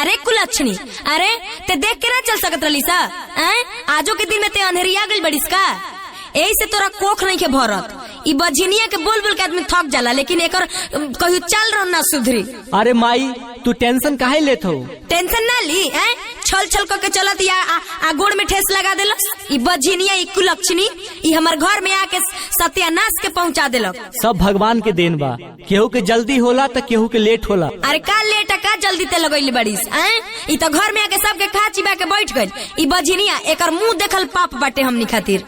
अरे कुलक्षणी, अरे ते देख के ना चल सकत रही सा? आजो के दिन में ते अंधेरिया गई बड़ीस का? यही से तोरा कोख नहीं के भरत। ई बझिनिया के बोल बोल के आदमी थक जाला, लेकिन एकर कहियो चल रहो ना सुधरी। अरे माई तू टेंशन काहे लेत हो? टेंशन ना ली, छल छल करके चलत या आ गोड़ में ठेस लगा देलस। ई बझिनिया, ई कुलक्षणी, ई हमर घर में आके सत्यानाश के पहुंचा देलक। सब भगवान के देन बा, केहू के जल्दी होला तो केहू के लेट होला। अरे का लेट का जल्दी ते लगैली बड़ीस? ई तो घर में आके सबके खा चिबा के बैठ गइल। ई बझिनिया, एकर मुंह देखल पाप बाटे हमनी खातिर।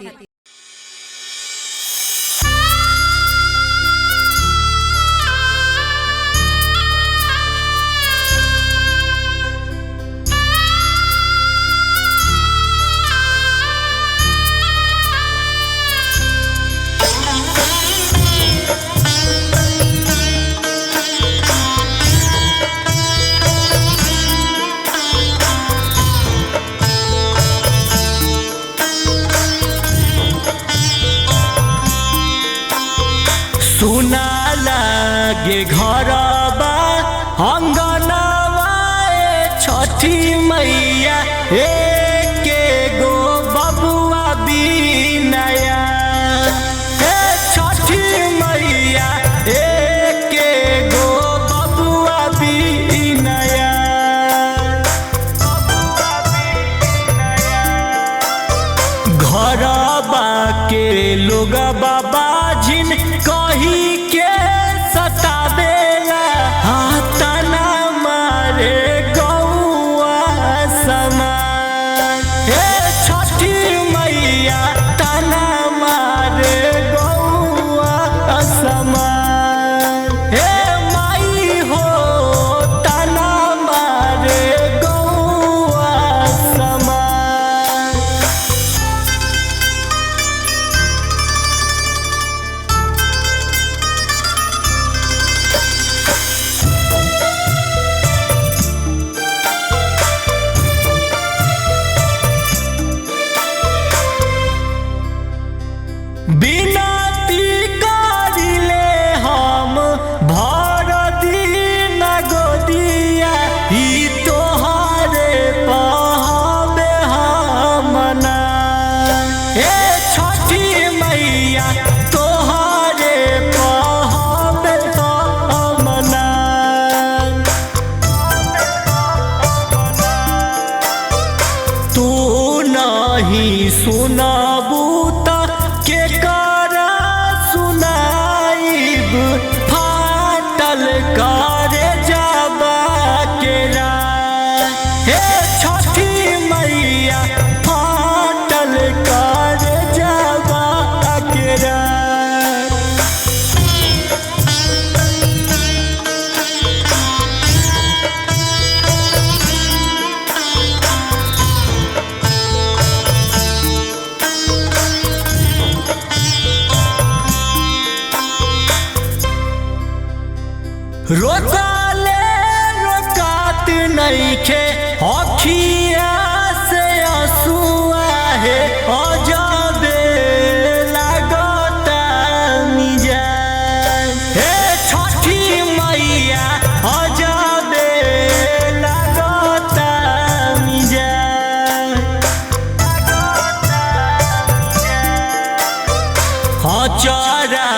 सुना लागे घरबा अंगनवा छठी मैया, एके गो बबुआ बिनया। छठी मैया एके गो बबुआ बिनया। घरबा के लोग बाबा जिन कही के सतावेला, तना मारे गौआ समान। छठी मैया तना मारे गौआ समान। माई हो तना मारे गौआ समान। बिनती करिले हम भर दिन गोदिया, ई तोहरे पहबे हमना। छठी मैया तोहरे पहबे हमना। तू नहीं सुनबू के करा सुनाइब, फाटल करे जाबा के राह। छठी मैया फाटल करे जाबा के राह। रोकाले रोकात नइखे अखिया से आंसुआ है, अजबे लागता मिजान। छठी मैया अजबे लागता मिजान। अचारा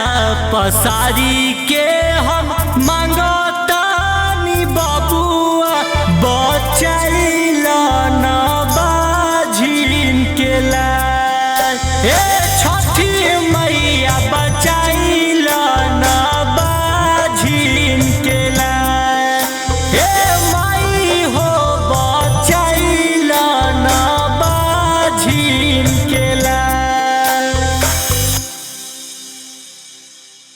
पसारी के हम मांगतानी बबुआ, बचाइला ना बाझिन के लाल।